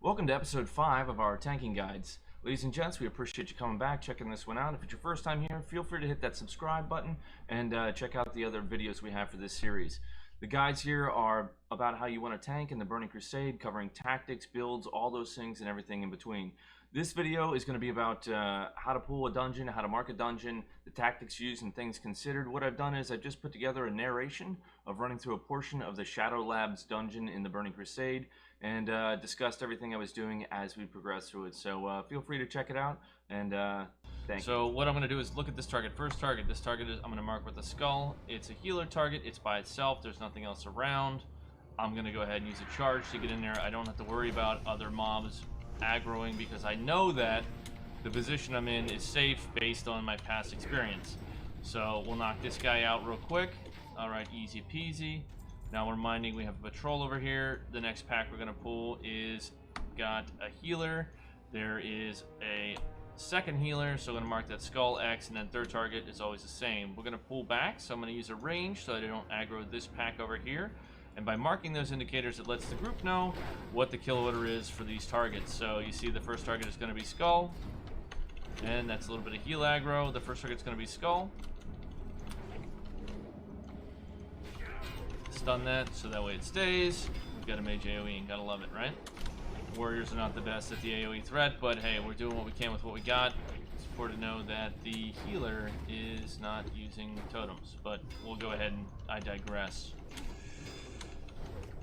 Welcome to episode 5 of our tanking guides. Ladies and gents, we appreciate you coming back, checking this one out. If it's your first time here, feel free to hit that subscribe button and check out the other videos we have for this series. The guides here are about how you want to tank in the Burning Crusade, covering tactics, builds, all those things and everything in between. This video is going to be about how to pull a dungeon, how to mark a dungeon, the tactics used and things considered. What I've done is I've just put together a narration of running through a portion of the Shadow Labs dungeon in the Burning Crusade and discussed everything I was doing as we progressed through it. So feel free to check it out and thank you. So what I'm going to do is look at this target. First target, this target is I'm going to mark with a skull. It's a healer target. It's by itself. There's nothing else around. I'm going to go ahead and use a charge to get in there. I don't have to worry about other mobs aggroing because I know that the position I'm in is safe based on my past experience. So we'll knock this guy out real quick. Alright, easy peasy. Now we're minding we have a patrol over here. The next pack we're going to pull is got a healer. There is a second healer, so I'm going to mark that skull X, and then third target is always the same. We're going to pull back, so I'm going to use a range so that I don't aggro this pack over here. And by marking those indicators, it lets the group know what the kill order is for these targets. So you see the first target is going to be skull, and that's a little bit of heal aggro. The first target is going to be skull. Stun that so that way it stays. We've got a mage AoE and gotta love it, right? Warriors are not the best at the AoE threat, but hey, we're doing what we can with what we got. It's important to know that the healer is not using totems, but we'll go ahead and I digress.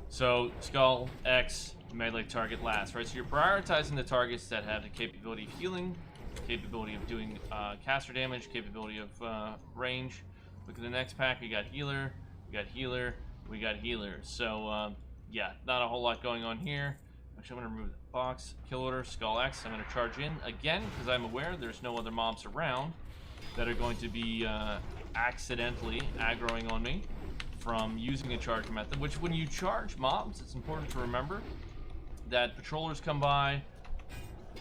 So skull, X, melee target last, right? So you're prioritizing the targets that have the capability of healing, capability of doing caster damage, capability of range. Look at the next pack. We got healer, we got healer, we got healer. So yeah, not a whole lot going on here. Actually, I'm going to remove the box. Kill order, skull X. I'm going to charge in again because I'm aware there's no other mobs around that are going to be accidentally aggroing on me from using a charge method, which when you charge mobs, it's important to remember that patrollers come by,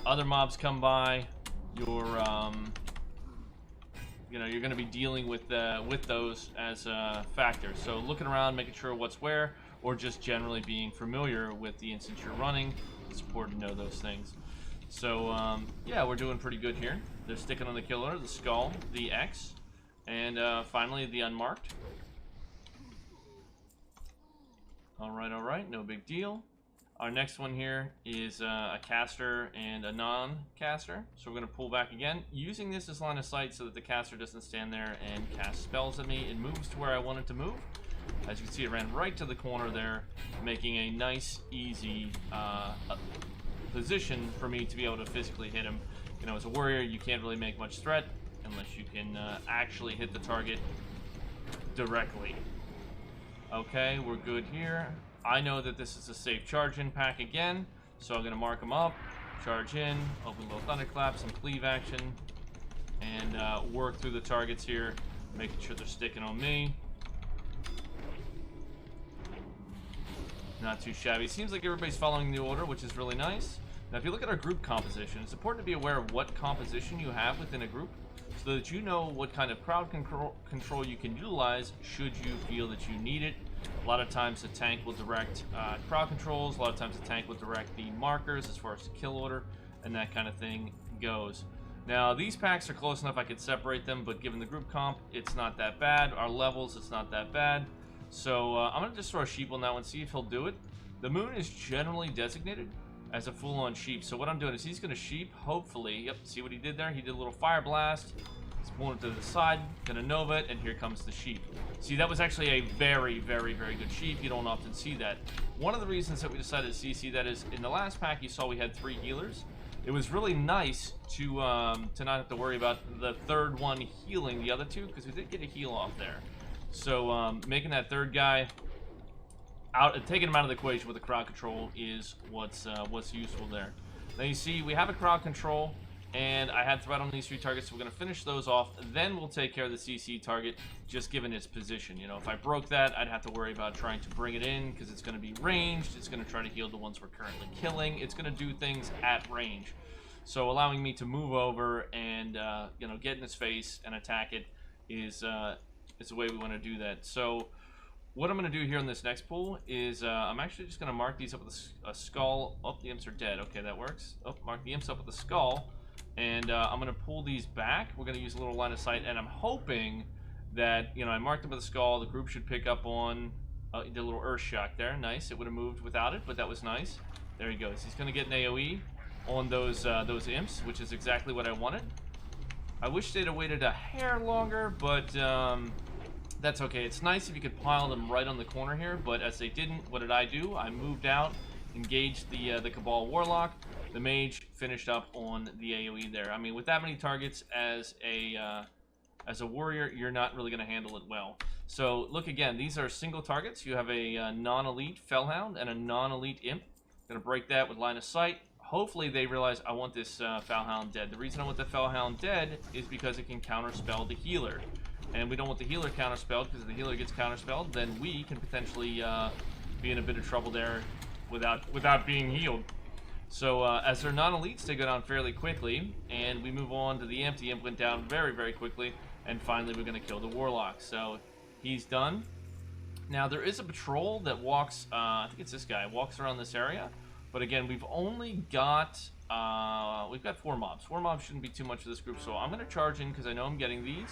other mobs come by, you're you're going to be dealing with those as factors. So looking around, making sure what's where, or just generally being familiar with the instance you're running, it's important to know those things. So yeah, we're doing pretty good here. They're sticking on the killer, the skull, the X, and finally the unmarked. All right, no big deal. Our next one here is a caster and a non-caster. So we're going to pull back again, using this as line of sight so that the caster doesn't stand there and cast spells at me. It moves to where I want it to move. As you can see, it ran right to the corner there, making a nice, easy position for me to be able to physically hit him. You know, as a warrior, you can't really make much threat unless you can actually hit the target directly. Okay, we're good here. I know that this is a safe charge in pack again, so I'm going to mark them up, charge in, open little thunderclap, some cleave action, and work through the targets here, making sure they're sticking on me. Not too shabby. Seems like everybody's following the order, which is really nice. Now, if you look at our group composition, it's important to be aware of what composition you have within a group so that you know what kind of crowd control you can utilize should you feel that you need it. A lot of times the tank will direct crowd controls, a lot of times the tank will direct the markers as far as the kill order, and that kind of thing goes. Now, these packs are close enough I could separate them, but given the group comp, it's not that bad. Our levels, it's not that bad. So I'm going to just throw a sheep on that one, see if he'll do it. The moon is generally designated as a full-on sheep, so what I'm doing is he's going to sheep, hopefully. Yep, see what he did there? He did a little fire blast. He's pulling it to the side, gonna nova it, and here comes the sheep. See, that was actually a very, very, very good sheep. You don't often see that. One of the reasons that we decided to CC that is, in the last pack you saw we had 3 healers. It was really nice to not have to worry about the third one healing the other 2, because we did get a heal off there. So making that third guy out, taking him out of the equation with the crowd control is what's useful there. Now you see we have a crowd control, and I had threat on these 3 targets, so we're going to finish those off. Then we'll take care of the CC target, just given its position. You know, if I broke that, I'd have to worry about trying to bring it in, because it's going to be ranged. It's going to try to heal the ones we're currently killing. It's going to do things at range. So allowing me to move over and, you know, get in its face and attack it is the way we want to do that. So what I'm going to do here in this next pool is I'm actually just going to mark these up with a skull. Oh, the imps are dead. Okay, that works. Oh, mark the imps up with a skull. And I'm going to pull these back. We're going to use a little line of sight. And I'm hoping that, you know, I marked them with a skull. The group should pick up on the little earth shock there. Nice. It would have moved without it, but that was nice. There he goes. He's going to get an AoE on those imps, which is exactly what I wanted. I wish they'd have waited a hair longer, but that's okay. It's nice if you could pile them right on the corner here, but as they didn't, what did I do? I moved out, engaged the Cabal Warlock. The mage finished up on the AoE there. I mean, with that many targets as a warrior, you're not really going to handle it well. So look again, these are single targets. You have a non-elite Fellhound and a non-elite imp. Going to break that with line of sight. Hopefully they realize I want this Fellhound dead. The reason I want the Fellhound dead is because it can counterspell the healer. And we don't want the healer counterspelled, because if the healer gets counterspelled, then we can potentially be in a bit of trouble there without being healed. So as they're non-elites, they go down fairly quickly, and we move on to the imp. The imp went down very, very quickly, and finally we're going to kill the warlock. So he's done. Now there is a patrol that walks, I think it's this guy, walks around this area. But again, we've only got, we've got 4 mobs. 4 mobs shouldn't be too much for this group, so I'm going to charge in because I know I'm getting these.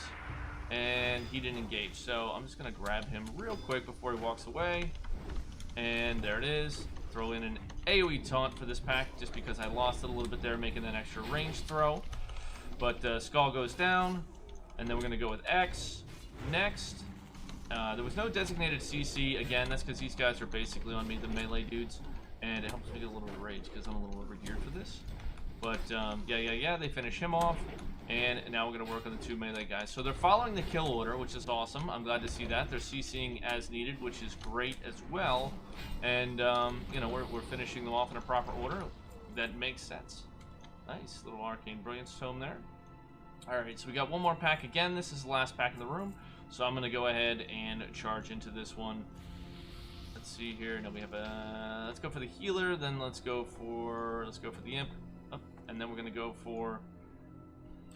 And he didn't engage, so I'm just going to grab him real quick before he walks away. And there it is. Throw in an AoE taunt for this pack, just because I lost it a little bit there, making an extra range throw. But Skull goes down, and then we're going to go with X. Next, there was no designated CC. Again, that's because these guys are basically on me, the melee dudes. And it helps me get a little bit of rage because I'm a little overgeared for this. But yeah, they finish him off. And now we're going to work on the 2 melee guys. So they're following the kill order, which is awesome. I'm glad to see that. They're CCing as needed, which is great as well. And, you know, we're finishing them off in a proper order. That makes sense. Nice. Little Arcane Brilliance Tome there. Alright, so we got one more pack again. This is the last pack in the room. So I'm going to go ahead and charge into this one. Let's see here. No, we have a. Let's go for the healer. Then let's go for the imp. Oh, and then we're gonna go for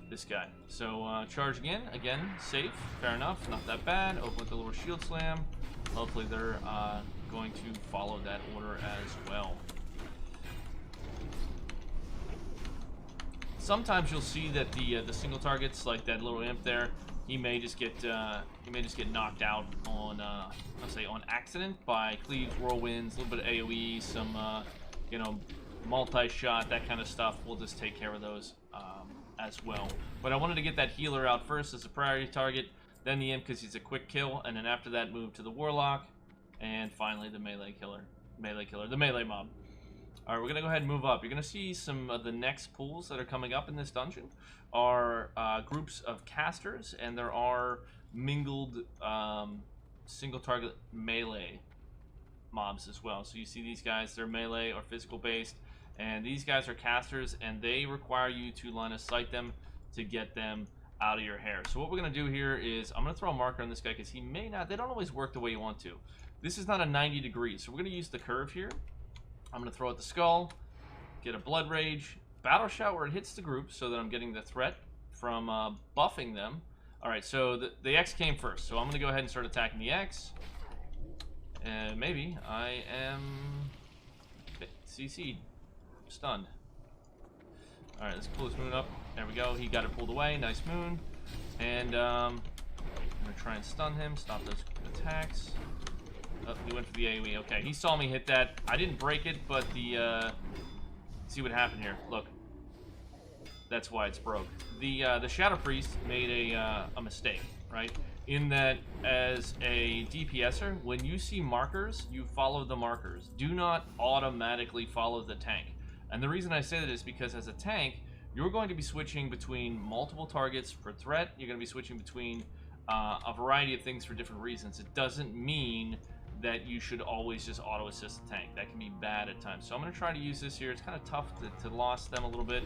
this guy. So charge again. Again, safe. Fair enough. Not that bad. Open with a little shield slam. Hopefully they're going to follow that order as well. Sometimes you'll see that the single targets, like that little imp there, he may just get knocked out on let's say on accident by cleaves, whirlwinds, a little bit of AoE, some you know, multi-shot, that kind of stuff. We'll just take care of those as well. But I wanted to get that healer out first as a priority target, then the imp because he's a quick kill, and then after that move to the warlock, and finally the melee mob. All right, we're gonna go ahead and move up. You're gonna see some of the next pools that are coming up in this dungeon are groups of casters, and there are mingled single target melee mobs as well. So you see these guys, they're melee or physical based, and these guys are casters, and they require you to line of sight them to get them out of your hair. So what we're gonna do here is I'm gonna throw a marker on this guy because he may not, they don't always work the way you want to. This is not a 90 degrees, so we're gonna use the curve here. I'm going to throw at the skull, get a blood rage, battle shout where it hits the group so that I'm getting the threat from buffing them. Alright, so the X came first, so I'm going to go ahead and start attacking the X. And maybe I am CC'd, stunned. Alright, let's pull this moon up. There we go, he got it pulled away, nice moon. And I'm going to try and stun him, stop those attacks. Oh, he went for the AoE. Okay, he saw me hit that. I didn't break it, but see what happened here. Look, that's why it's broke. The Shadow Priest made a mistake, right? In that, as a DPSer, when you see markers, you follow the markers. Do not automatically follow the tank. And the reason I say that is because as a tank, you're going to be switching between multiple targets for threat. You're going to be switching between a variety of things for different reasons. It doesn't mean that you should always just auto-assist the tank. That can be bad at times. So I'm going to try to use this here. It's kind of tough to lost them a little bit.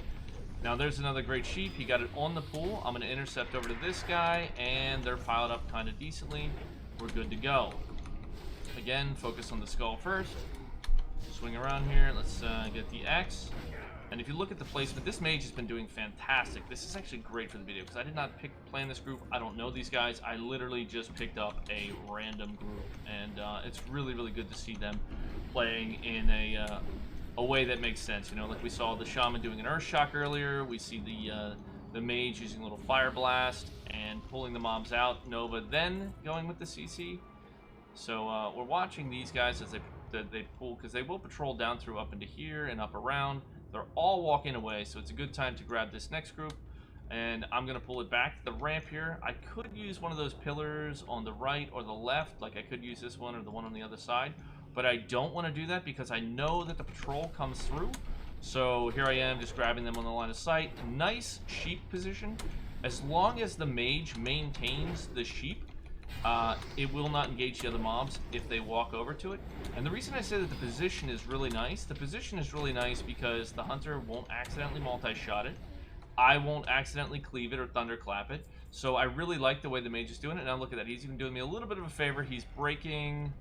Now there's another great sheep. He got it on the pool. I'm going to intercept over to this guy, and they're piled up kind of decently. We're good to go. Again, focus on the skull first. Swing around here. Let's get the X. And if you look at the placement, this mage has been doing fantastic. This is actually great for the video because I did not plan this group. I don't know these guys. I literally just picked up a random group, and it's really, really good to see them playing in a way that makes sense. You know, like we saw the shaman doing an earth shock earlier. We see the mage using a little fire blast and pulling the mobs out. Nova then going with the CC. So we're watching these guys as they pull, because they will patrol down through up into here and up around. They're all walking away, so it's a good time to grab this next group. And I'm going to pull it back to the ramp here. I could use one of those pillars on the right or the left, like I could use this one or the one on the other side. But I don't want to do that because I know that the patrol comes through. So here I am just grabbing them on the line of sight. Nice sheep position. As long as the mage maintains the sheep, it will not engage the other mobs if they walk over to it. And the reason I say that the position is really nice, because the hunter won't accidentally multi-shot it. I won't accidentally cleave it or thunderclap it. So I really like the way the mage is doing it. Now look at that, he's even doing me a little bit of a favor. He's breaking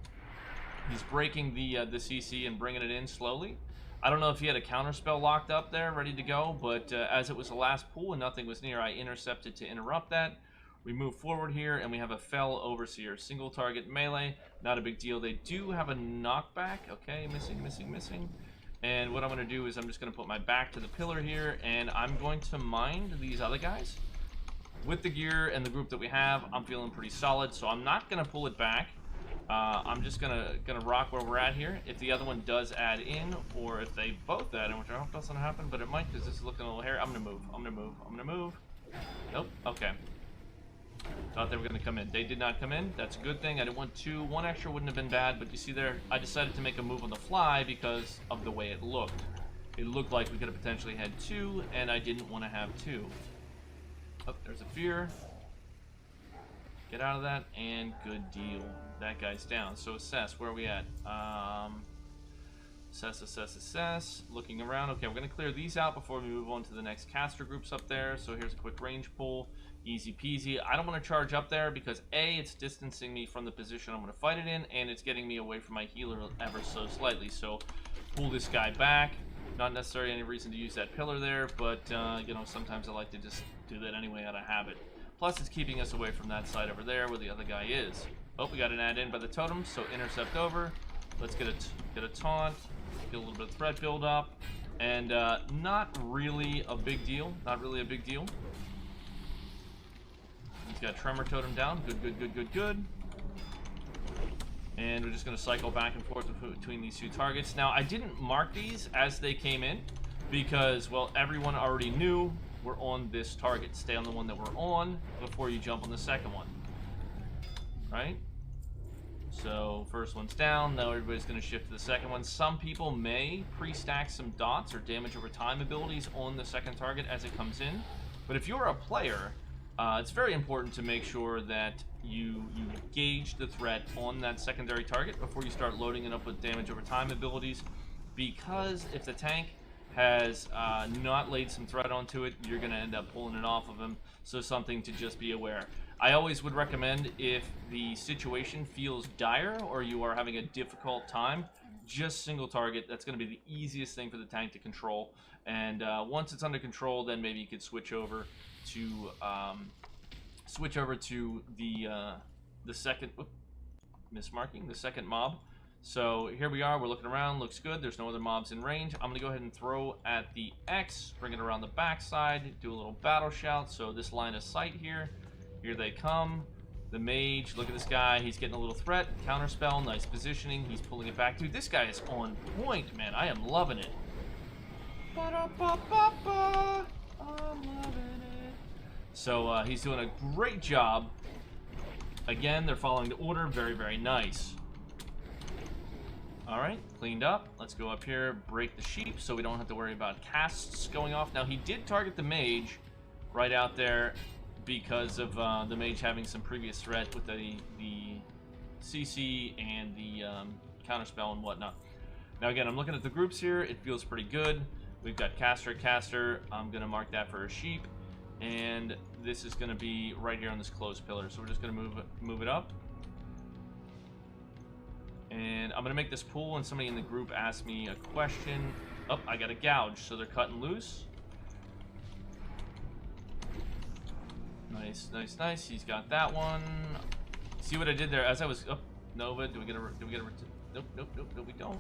the CC and bringing it in slowly. I don't know if he had a counter spell locked up there, ready to go, but as it was the last pull and nothing was near, I intercepted to interrupt that. We move forward here, and we have a Fell Overseer. Single target melee, not a big deal. They do have a knockback. Okay, missing. And what I'm going to do is I'm just going to put my back to the pillar here, and I'm going to mind these other guys. With the gear and the group that we have, I'm feeling pretty solid, so I'm not going to pull it back. I'm just gonna rock where we're at here. If the other one does add in, or if they both add in, which I hope doesn't happen, but it might because this is looking a little hairy, I'm gonna move. Nope, okay. Thought they were gonna come in. They did not come in. That's a good thing. I didn't want two. One extra wouldn't have been bad, but you see there, I decided to make a move on the fly because of the way it looked. It looked like we could have potentially had two, and I didn't want to have two. Oh, there's a fear. Get out of that, and good deal. That guy's down. So assess, where are we at? Assess. Looking around. Okay, we're going to clear these out before we move on to the next caster groups up there. So here's a quick range pull. Easy peasy. I don't want to charge up there because A, it's distancing me from the position I'm going to fight it in, and it's getting me away from my healer ever so slightly. So pull this guy back. Not necessarily any reason to use that pillar there, but you know, sometimes I like to just do that anyway out of habit. Plus, it's keeping us away from that side over there where the other guy is. Oh, we got an add in by the totem, so intercept over. Let's get a taunt, get a little bit of threat build up, and not really a big deal. He's got tremor totem down. Good. And we're just going to cycle back and forth between these two targets. Now, I didn't mark these as they came in because, well, everyone already knew we're on this target. Stay on the one that we're on before you jump on the second one. Right? So, first one's down. Now everybody's going to shift to the second one. Some people may pre-stack some dots or damage over time abilities on the second target as it comes in. But if you're a player, it's very important to make sure that you gauge the threat on that secondary target before you start loading it up with damage over time abilities, because if the tank has not laid some threat onto it, you're going to end up pulling it off of him. So something to just be aware. I always would recommend, if the situation feels dire or you are having a difficult time, just single target. That's going to be the easiest thing for the tank to control. And once it's under control, then maybe you could switch over to the second, mismarking, the second mob. So here we are, we're looking around, looks good, there's no other mobs in range. I'm gonna go ahead and throw at the X, bring it around the backside, do a little battle shout. So this line of sight here they come. The mage, look at this guy, he's getting a little threat, counter spell, nice positioning, he's pulling it back. Dude, this guy is on point, man, I am loving it. I'm loving it. So he's doing a great job. Again, they're following the order, very nice. Alright, cleaned up. Let's go up here, break the sheep so we don't have to worry about casts going off. Now, he did target the mage right out there because of the mage having some previous threat with the CC and the counterspell and whatnot. Now, again, I'm looking at the groups here. It feels pretty good. We've got caster. I'm going to mark that for a sheep. And this is going to be right here on this closed pillar. So we're just going to move it up. And I'm going to make this pull, and somebody in the group asked me a question. Oh, I got a gouge, so they're cutting loose. Nice, nice, nice. He's got that one. See what I did there? As I was... Oh, Nova, do we get a... Nope, nope, nope, no, we don't.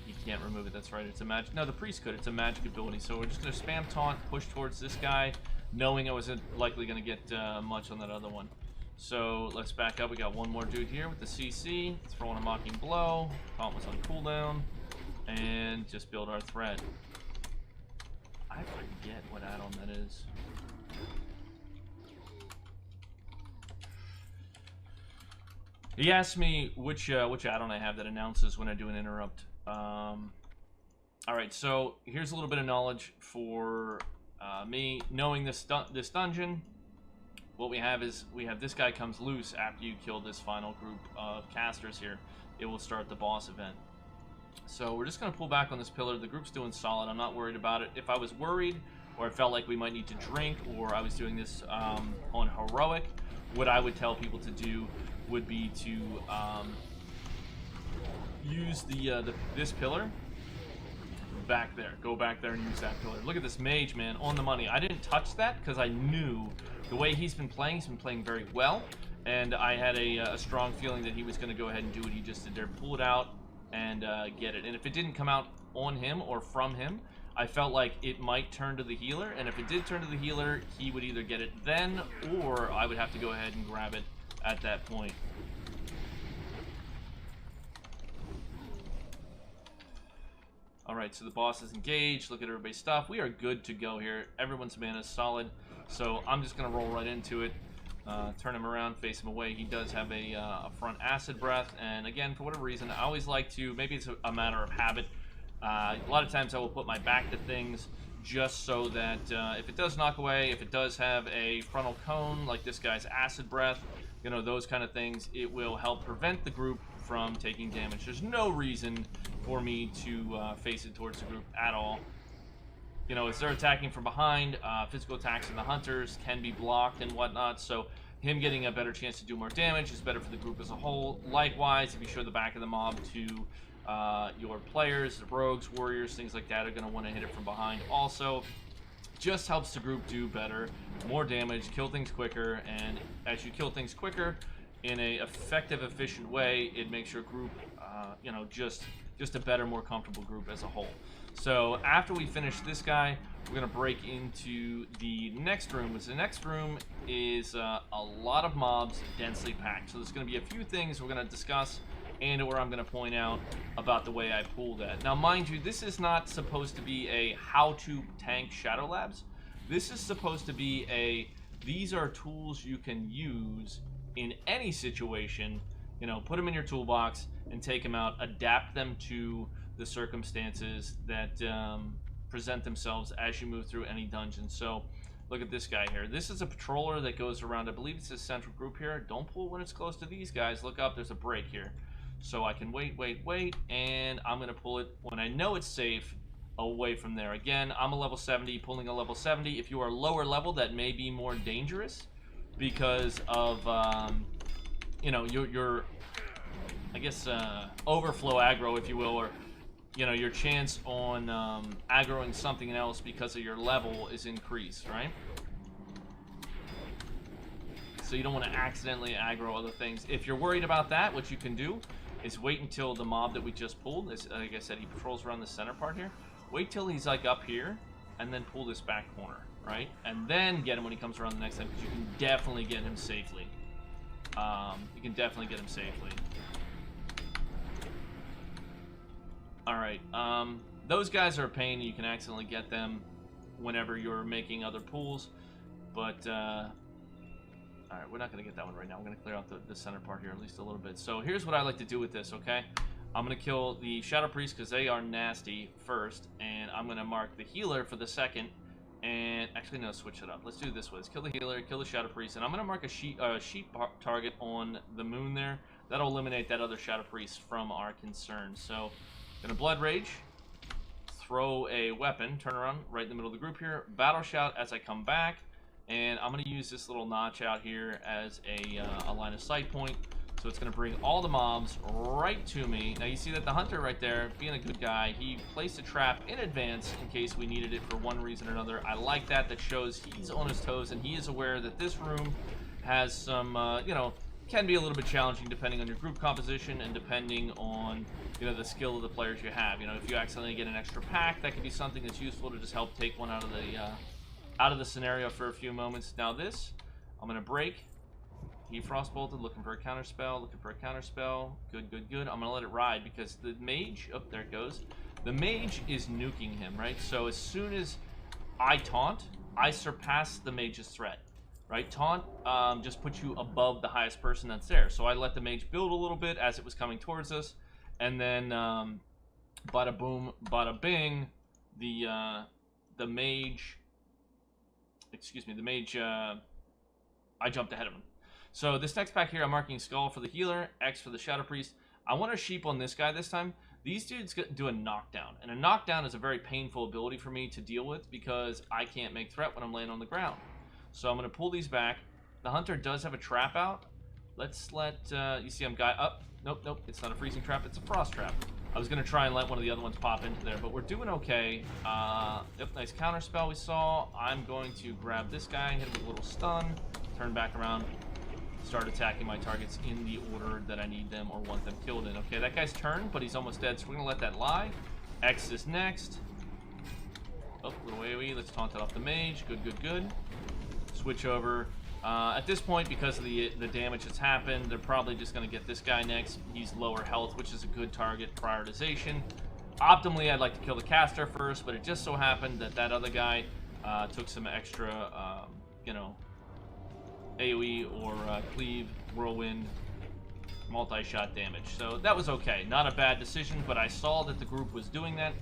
He can't remove it, that's right. It's a magic... No, the priest could. It's a magic ability. So we're just going to spam taunt, push towards this guy, knowing I wasn't likely going to get much on that other one. So let's back up. We got one more dude here with the CC. Throwing a mocking blow. Taunt was on cooldown. And just build our threat. I forget what add-on that is. He asked me which add-on I have that announces when I do an interrupt. Alright, so here's a little bit of knowledge for me knowing this dungeon. What we have is, we have this guy comes loose after you kill this final group of casters here. It will start the boss event. So we're just going to pull back on this pillar. The group's doing solid. I'm not worried about it. If I was worried, or I felt like we might need to drink, or I was doing this on heroic, what I would tell people to do would be to use this pillar back there. Go back there and use that pillar. Look at this mage, man, on the money. I didn't touch that because I knew the way he's been playing very well, and I had a strong feeling that he was going to go ahead and do what he just did there. Pull it out and get it. And if it didn't come out on him or from him, I felt like it might turn to the healer, and if it did turn to the healer, he would either get it then, or I would have to go ahead and grab it at that point. Alright, so the boss is engaged. Look at everybody's stuff. We are good to go here. Everyone's mana is solid, so I'm just going to roll right into it. Turn him around, face him away. He does have a front acid breath, and again, for whatever reason, I always like to, maybe it's a matter of habit, a lot of times I will put my back to things just so that if it does knock away, if it does have a frontal cone, like this guy's acid breath, you know, those kind of things, it will help prevent the group from taking damage. There's no reason for me to face it towards the group at all. You know, as they're attacking from behind, physical attacks in the hunters can be blocked and whatnot, so him getting a better chance to do more damage is better for the group as a whole. Likewise, if you show the back of the mob to your players, the rogues, warriors, things like that are going to want to hit it from behind. Also, just helps the group do better, more damage, kill things quicker, and as you kill things quicker in a effective, efficient way, it makes your group, you know, just a better, more comfortable group as a whole. So after we finish this guy, we're going to break into the next room, which the next room is a lot of mobs densely packed. So there's going to be a few things we're going to discuss and or I'm going to point out about the way I pull that. Now, mind you, this is not supposed to be a how to tank Shadow Labs. This is supposed to be a, these are tools you can use in any situation, you know, put them in your toolbox and take them out, adapt them to the circumstances that present themselves as you move through any dungeon. So look at this guy here. This is a patroller that goes around, I believe it's a central group here. Don't pull when it's close to these guys. Look up, there's a break here. So I can wait, and I'm going to pull it when I know it's safe away from there. Again, I'm a level 70, pulling a level 70. If you are lower level, that may be more dangerous because of, you know, your I guess, overflow aggro, if you will, or, you know, your chance on aggroing something else because of your level is increased, right? So you don't want to accidentally aggro other things. If you're worried about that, what you can do is wait until the mob that we just pulled, this, like I said, he patrols around the center part here. Wait till he's like up here, and then pull this back corner, right? And then get him when he comes around the next time, because you can definitely get him safely. You can definitely get him safely. Alright, those guys are a pain. You can accidentally get them whenever you're making other pulls, but alright, we're not going to get that one right now. We're going to clear out the center part here at least a little bit. So here's what I like to do with this, okay? I'm going to kill the Shadow Priest because they are nasty first, and I'm going to mark the healer for the second, and actually, no, switch it up. Let's do it this way. Let's kill the healer, kill the Shadow Priest, and I'm going to mark a sheep target on the moon there. That'll eliminate that other Shadow Priest from our concern. So, going to Blood Rage, throw a weapon, turn around right in the middle of the group here, Battle Shout as I come back, and I'm going to use this little notch out here as a line of sight point So it's going to bring all the mobs right to me. Now you see that the hunter right there, being a good guy, he placed a trap in advance in case we needed it for one reason or another. I like that. That shows he's on his toes and he is aware that this room has some, you know, can be a little bit challenging depending on your group composition and depending on, you know, the skill of the players you have. You know, if you accidentally get an extra pack, that could be something that's useful to just help take one out of the scenario for a few moments. Now this, I'm going to break. He frostbolted, looking for a counterspell, looking for a counterspell. Good, good, good. I'm going to let it ride because the mage, oh, there it goes. The mage is nuking him, right? So as soon as I taunt, I surpass the mage's threat, right? Taunt just puts you above the highest person that's there. So I let the mage build a little bit as it was coming towards us. And then, bada boom, bada bing, the mage, excuse me, the mage, I jumped ahead of him. So this next pack here, I'm marking Skull for the healer, X for the Shadow Priest. I want a sheep on this guy this time. These dudes do a knockdown, and a knockdown is a very painful ability for me to deal with because I can't make threat when I'm laying on the ground. So I'm going to pull these back. The hunter does have a trap out. Let's let, you see I'm up. Nope, nope, it's not a freezing trap, it's a frost trap. I was going to try and let one of the other ones pop into there, but we're doing okay. Yep, nice counter spell we saw. I'm going to grab this guy, hit him with a little stun, turn back around, start attacking my targets in the order that I need them or want them killed in. Okay, that guy's turned, but he's almost dead, so we're going to let that lie. X is next. Oh, little AoE. Let's taunt that off the mage. Good, good, good. Switch over. At this point, because of the damage that's happened, they're probably just going to get this guy next. He's lower health, which is a good target prioritization. Optimally, I'd like to kill the caster first, but it just so happened that that other guy took some extra, you know, AoE or cleave, whirlwind, multi-shot damage. So that was okay. Not a bad decision, but I saw that the group was doing that,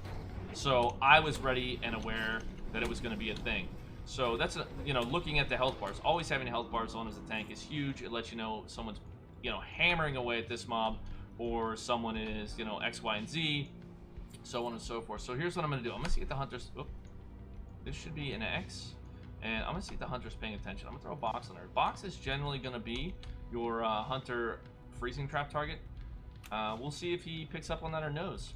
so I was ready and aware that it was going to be a thing. So that's, you know, looking at the health bars. Always having health bars on as a tank is huge. It lets you know someone's, you know, hammering away at this mob, or someone is, you know, X, Y, and Z, so on and so forth. So here's what I'm going to do. I'm going to see if the hunters... Oh, this should be an X. And I'm going to see if the hunter's paying attention. I'm going to throw a box on there. Box is generally going to be your hunter freezing trap target. We'll see if he picks up on that or knows.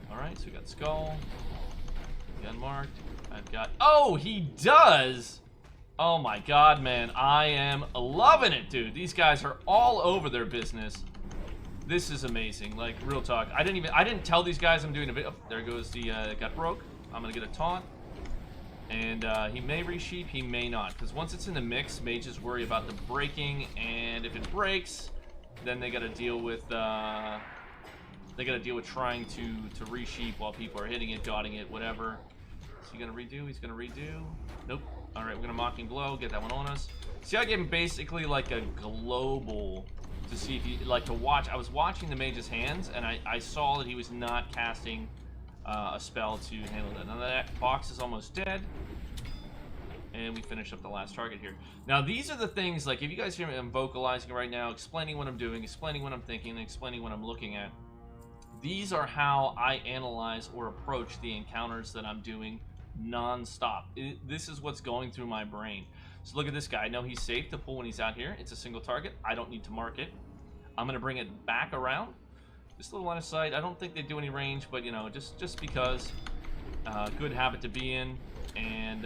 Alright, so we got Skull. Unmarked. I've got... Oh, he does! Oh my god, man. I am loving it, dude. These guys are all over their business. This is amazing. Like, real talk. I didn't tell these guys I'm doing a video. Oh, there goes the, it got broke. I'm gonna get a taunt. And, he may resheep, he may not. Because once it's in the mix, mages worry about the breaking. And if it breaks, then they gotta deal with, trying to resheep while people are hitting it, dotting it, whatever. Is he gonna redo? He's gonna redo. Nope. Alright, we're gonna Mocking Blow, get that one on us. See, I gave him basically like a global to see if he, like, to watch. I was watching the mage's hands, and I saw that he was not casting a spell to handle that. Now that box is almost dead. And we finish up the last target here. Now, these are the things, like, if you guys hear me, I'm vocalizing right now, explaining what I'm doing, explaining what I'm thinking, and explaining what I'm looking at. These are how I analyze or approach the encounters that I'm doing non-stop. This is what's going through my brain. So look at this guy. I know he's safe to pull when he's out here. It's a single target. I don't need to mark it. I'm going to bring it back around. Just a little line of sight. I don't think they do any range, but, you know, just because. Good habit to be in. And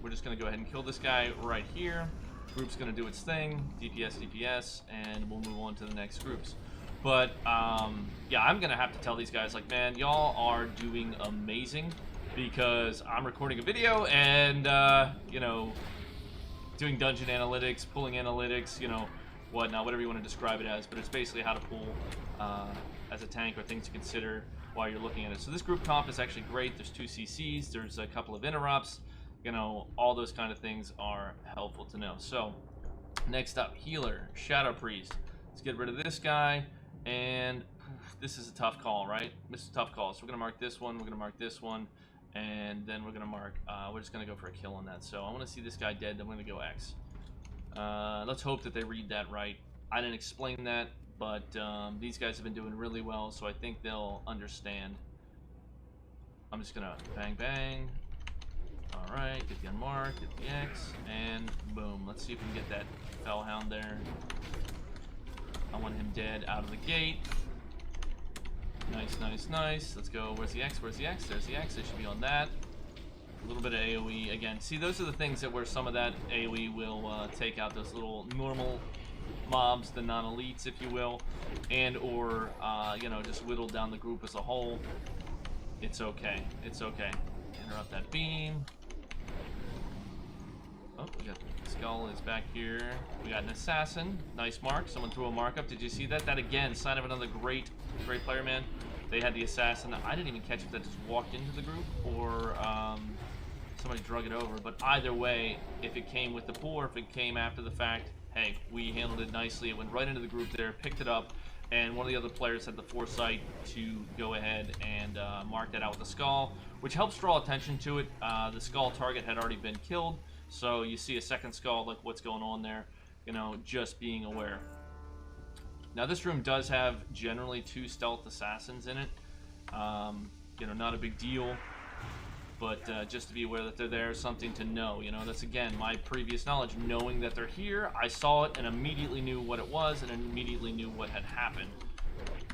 we're just going to go ahead and kill this guy right here. Group's going to do its thing. DPS, DPS, and we'll move on to the next groups. But, yeah, I'm going to have to tell these guys, like, man, y'all are doing amazing, because I'm recording a video and, you know, doing dungeon analytics, pulling analytics, you know, whatnot, whatever you want to describe it as, but it's basically how to pull as a tank, or things to consider while you're looking at it. So this group comp is actually great. There's 2 CCs, there's a couple of interrupts, you know, all those kind of things are helpful to know. So, next up, healer, Shadow Priest. Let's get rid of this guy. And this is a tough call, right? This is a tough call. So we're going to mark this one, we're going to mark this one, and then we're going to mark, we're just going to go for a kill on that. So I want to see this guy dead, then we're going to go X. Let's hope that they read that right. I didn't explain that, but these guys have been doing really well, so I think they'll understand. I'm just going to bang, bang. Alright, get the unmarked, get the X, and boom. Let's see if we can get that Fellhound there. I want him dead out of the gate. Nice, nice, nice. Let's go. Where's the X? Where's the X? There's the X. It should be on that. A little bit of AoE. Again, see, those are the things that where some of that AoE will take out those little normal mobs, the non-elites, if you will, and or, you know, just whittle down the group as a whole. It's okay. It's okay. Interrupt that beam. Oh, we got the skull is back here. We got an assassin. Nice mark. Someone threw a mark up. Did you see that? That, again, sign of another great player, man. They had the assassin. I didn't even catch if that just walked into the group or somebody drug it over. But either way, if it came with the pull or if it came after the fact, hey, we handled it nicely. It went right into the group there, picked it up, and one of the other players had the foresight to go ahead and mark that out with the skull, which helps draw attention to it. The skull target had already been killed, so you see a second skull, like what's going on there, you know, just being aware. Now this room does have generally 2 stealth assassins in it. You know, not a big deal, but just to be aware that they're there, something to know. You know, that's again my previous knowledge, knowing that they're here. I saw it and immediately knew what it was and immediately knew what had happened.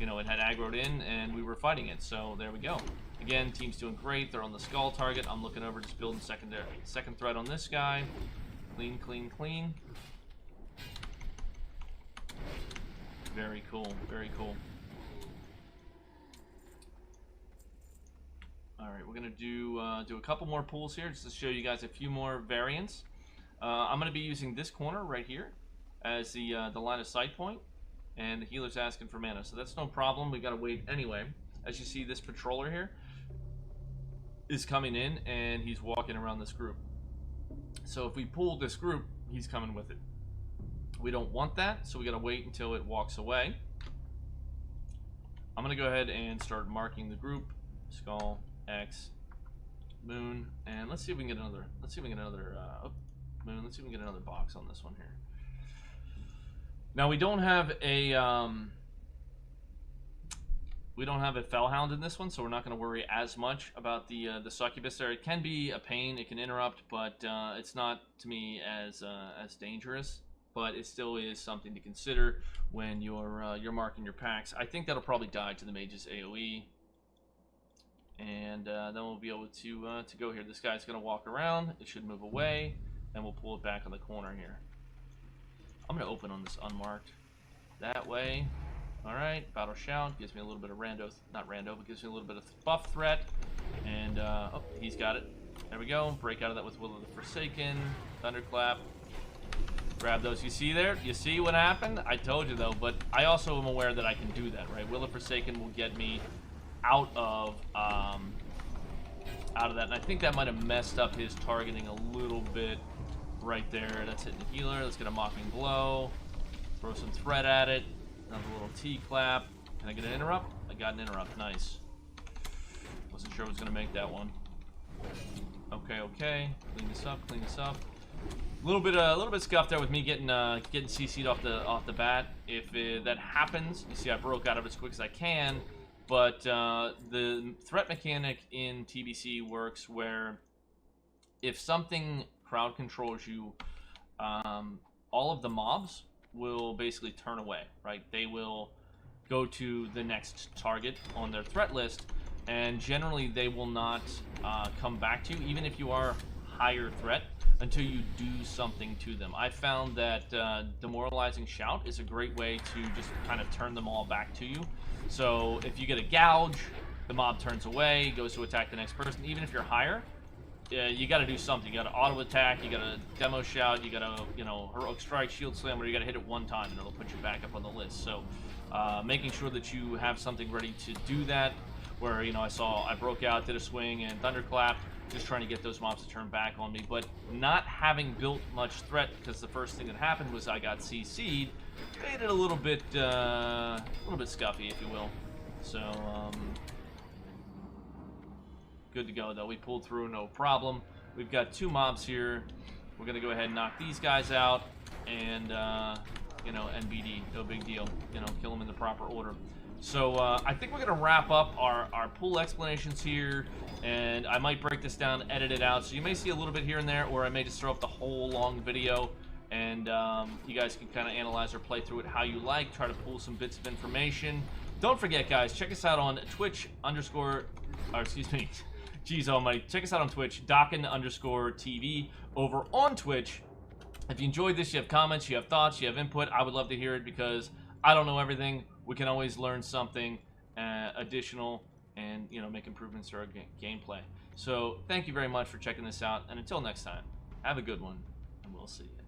You know, it had aggroed in and we were fighting it, so there we go. Again, team's doing great. They're on the skull target. I'm looking over, just building second threat on this guy. Clean, clean, clean. Very cool, very cool. All right, we're gonna do a couple more pulls here just to show you guys a few more variants. I'm gonna be using this corner right here as the line of sight point, and the healer's asking for mana, so that's no problem. We gotta wait anyway. As you see, this patroller here is coming in, and he's walking around this group. So if we pull this group, he's coming with it. We don't want that, so we gotta wait until it walks away. I'm gonna go ahead and start marking the group. Skull, X, Moon, and let's see if we can get another. Let's see if we can get another Moon. Let's see if we can get another box on this one here. Now we don't have a Fellhound in this one, so we're not going to worry as much about the succubus there. It can be a pain, it can interrupt, but it's not to me as dangerous. But it still is something to consider when you're marking your packs. I think that'll probably die to the mage's AoE, and then we'll be able to go here. This guy's going to walk around. It should move away, and we'll pull it back on the corner here. I'm going to open on this unmarked that way. All right, battle shout gives me a little bit of not rando, but gives me a little bit of buff threat, and oh, he's got it. There we go. Break out of that with Will of the Forsaken, Thunderclap. Grab those. You see there? You see what happened? I told you though, but I also am aware that I can do that, right? Will of Forsaken will get me out of that, and I think that might have messed up his targeting a little bit right there. That's hitting the healer. Let's get a mocking blow. Throw some threat at it. Another little T-clap. Can I get an interrupt? I got an interrupt. Nice. Wasn't sure I was gonna make that one. Okay, okay. Clean this up. Clean this up. A little bit scuffed there with me getting CC'd off the bat. If that happens, you see I broke out of it as quick as I can. But the threat mechanic in TBC works where if something crowd controls you, all of the mobs will basically turn away, right? They will go to the next target on their threat list, and generally they will not come back to you, even if you are higher threat, until you do something to them. I found that demoralizing shout is a great way to just kind of turn them all back to you. So if you get a gouge, the mob turns away, goes to attack the next person. Even if you're higher, you got to do something. You got to auto attack, you got to demo shout, you got to, you know, heroic strike, shield slam, or you got to hit it one time and it'll put you back up on the list. So making sure that you have something ready to do that, where, you know, I broke out, did a swing and thunderclap, just trying to get those mobs to turn back on me, but not having built much threat, because the first thing that happened was I got CC'd, made it a little bit scuffy, if you will. So good to go though. We pulled through, no problem. We've got 2 mobs here. We're gonna go ahead and knock these guys out, and you know, NBD, no big deal. You know, kill them in the proper order. So I think we're going to wrap up our pool explanations here, and I might break this down, edit it out. So you may see a little bit here and there, or I may just throw up the whole long video, and you guys can kind of analyze or play through it how you like, try to pull some bits of information. Don't forget, guys, check us out on Twitch _ or excuse me, geez almighty, check us out on Twitch, Docken _TV over on Twitch. If you enjoyed this, you have comments, you have thoughts, you have input, I would love to hear it, because I don't know everything. We can always learn something additional and, you know, make improvements to our gameplay. So thank you very much for checking this out, and until next time, have a good one, and we'll see you.